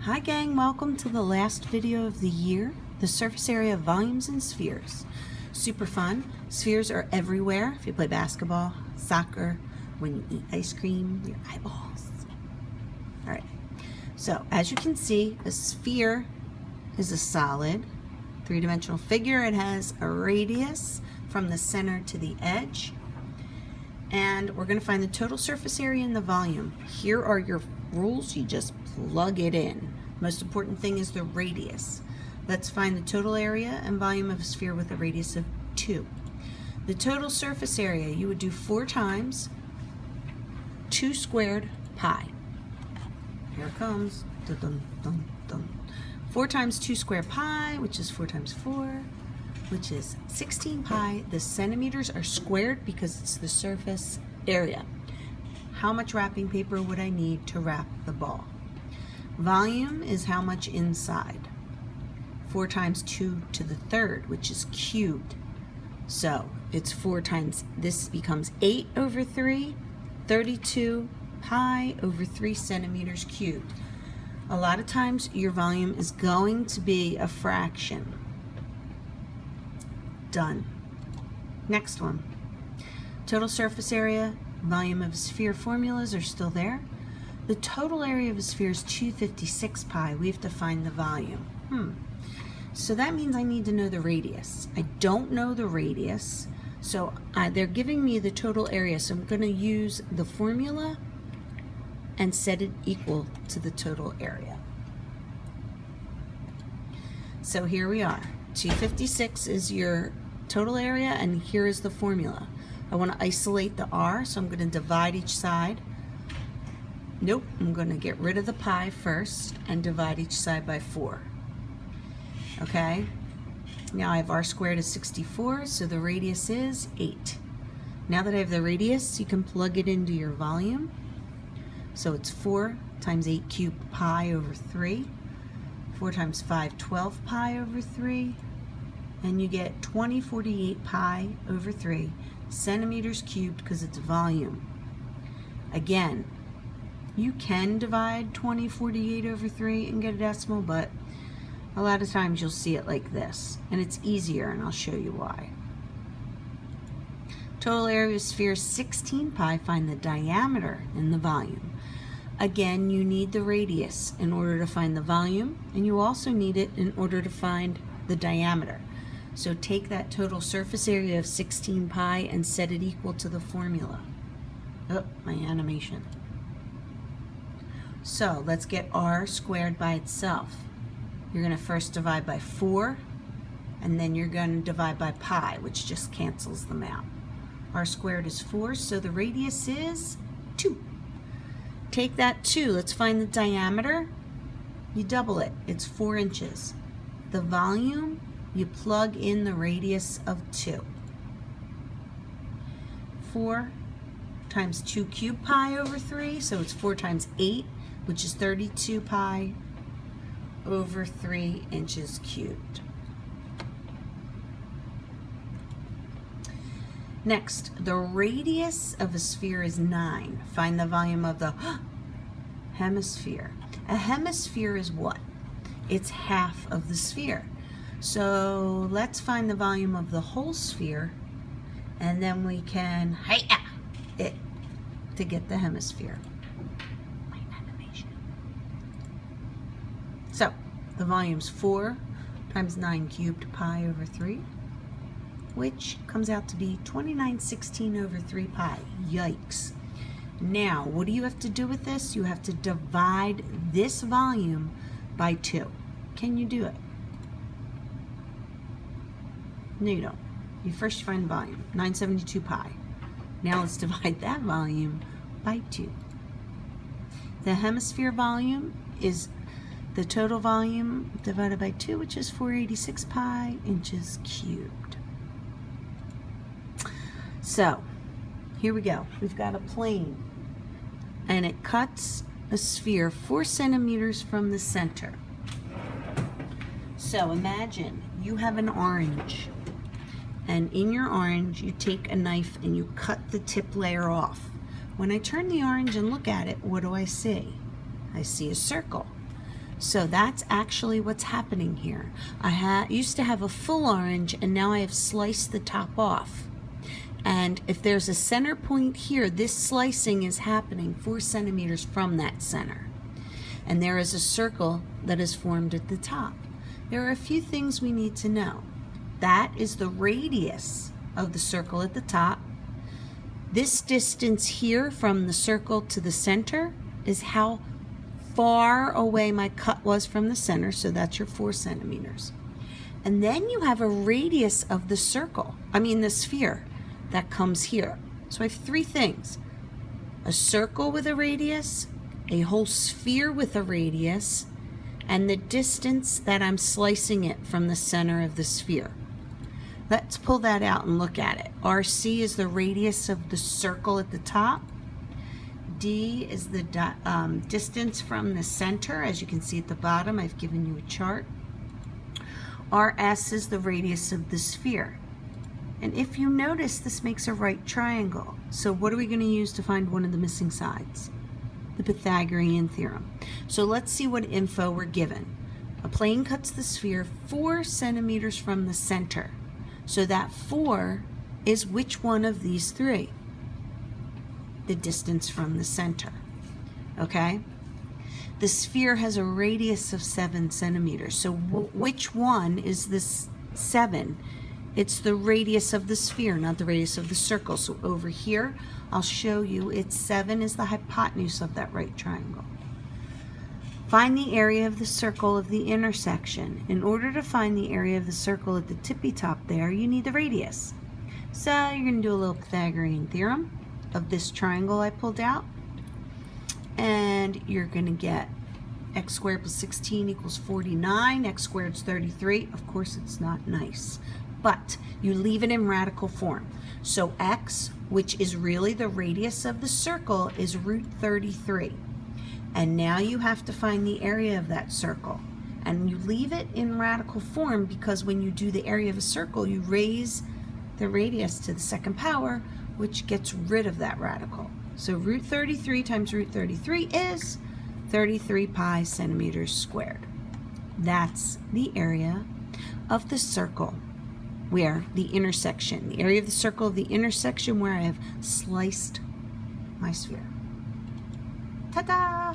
Hi gang, welcome to the last video of the year, the surface area of volumes and spheres. Super fun. Spheres are everywhere. If you play basketball, soccer, when you eat ice cream, your eyeballs. All right, so as you can see, a sphere is a solid three-dimensional figure. It has a radius from the center to the edge. And we're going to find the total surface area and the volume. Here are your rules. You just plug it in. Most important thing is the radius. Let's find the total area and volume of a sphere with a radius of 2. The total surface area, you would do 4 times 2 squared pi. Here it comes. Dun, dun, dun, dun. 4 times 2 squared pi, which is 4 times 4. Which is 16 pi. The centimeters are squared because it's the surface area. How much wrapping paper would I need to wrap the ball? Volume is how much inside. 4 times 2 to the third, which is cubed. So it's 4 times, this becomes 8 over 3, 32 pi over 3 centimeters cubed. A lot of times your volume is going to be a fraction. Done. Next one. Total surface area, volume of a sphere formulas are still there. The total area of a sphere is 256 pi. We have to find the volume. So that means I need to know the radius. I don't know the radius, so they're giving me the total area, so I'm going to use the formula and set it equal to the total area. So here we are. 256 is your total area, and here is the formula. I want to isolate the r, so I'm going to divide each side. Nope, I'm going to get rid of the pi first and divide each side by 4. Okay, now I have r squared is 64, so the radius is 8. Now that I have the radius, you can plug it into your volume. So it's 4 times 8 cubed pi over 3. 4 times 5, 12 pi over 3. And you get 2048 pi over 3 centimeters cubed because it's volume. Again, you can divide 2048 over 3 and get a decimal, but a lot of times you'll see it like this. And it's easier, and I'll show you why. Total area of a sphere is 16 pi. Find the diameter and the volume. Again, you need the radius in order to find the volume, and you also need it in order to find the diameter. So take that total surface area of 16 pi and set it equal to the formula. Oh, my animation. So let's get r squared by itself. You're going to first divide by 4, and then you're going to divide by pi, which just cancels them out. R squared is 4, so the radius is 2. Take that 2, let's find the diameter. You double it, it's 4 inches. The volume, you plug in the radius of 2. 4 times 2 cubed pi over 3, so it's 4 times 8, which is 32 pi over 3 inches cubed. Next, the radius of a sphere is 9. Find the volume of the hemisphere. A hemisphere is what? It's half of the sphere. So let's find the volume of the whole sphere, and then we can hi-ya it to get the hemisphere. My animation. So the volume's 4 times 9 cubed pi over 3. Which comes out to be 2916 over 3 pi. Yikes. Now, what do you have to do with this? You have to divide this volume by 2. Can you do it? No, you don't. You first find the volume, 972 pi. Now let's divide that volume by 2. The hemisphere volume is the total volume divided by 2, which is 486 pi inches cubed. So, here we go. We've got a plane, and it cuts a sphere 4 centimeters from the center. So imagine you have an orange, and in your orange you take a knife and you cut the tip layer off. When I turn the orange and look at it, what do I see? I see a circle. So that's actually what's happening here. I used to have a full orange, and now I have sliced the top off. And if there's a center point here, this slicing is happening 4 centimeters from that center. And there is a circle that is formed at the top. There are a few things we need to know. That is the radius of the circle at the top. This distance here from the circle to the center is how far away my cut was from the center, so that's your 4 centimeters. And then you have a radius of the circle, the sphere, that comes here. So I have 3 things: a circle with a radius, a whole sphere with a radius, and the distance that I'm slicing it from the center of the sphere. Let's pull that out and look at it. RC is the radius of the circle at the top. D is the distance from the center. As you can see at the bottom, I've given you a chart. RS is the radius of the sphere. And if you notice, this makes a right triangle. So what are we going to use to find one of the missing sides? The Pythagorean theorem. So let's see what info we're given. A plane cuts the sphere 4 centimeters from the center. So that 4 is which one of these 3? The distance from the center. Okay? The sphere has a radius of 7 centimeters. So which one is this 7? It's the radius of the sphere, not the radius of the circle. So over here, I'll show you it's 7 is the hypotenuse of that right triangle. Find the area of the circle of the intersection. In order to find the area of the circle at the tippy top there, you need the radius. So you're going to do a little Pythagorean theorem of this triangle I pulled out. And you're going to get x squared plus 16 equals 49. X squared is 33. Of course, it's not nice, but you leave it in radical form. So x, which is really the radius of the circle, is root 33. And now you have to find the area of that circle. And you leave it in radical form because when you do the area of a circle, you raise the radius to the second power, which gets rid of that radical. So root 33 times root 33 is 33 pi centimeters squared. That's the area of the circle where the intersection, the area of the circle of the intersection where I have sliced my sphere. Ta-da!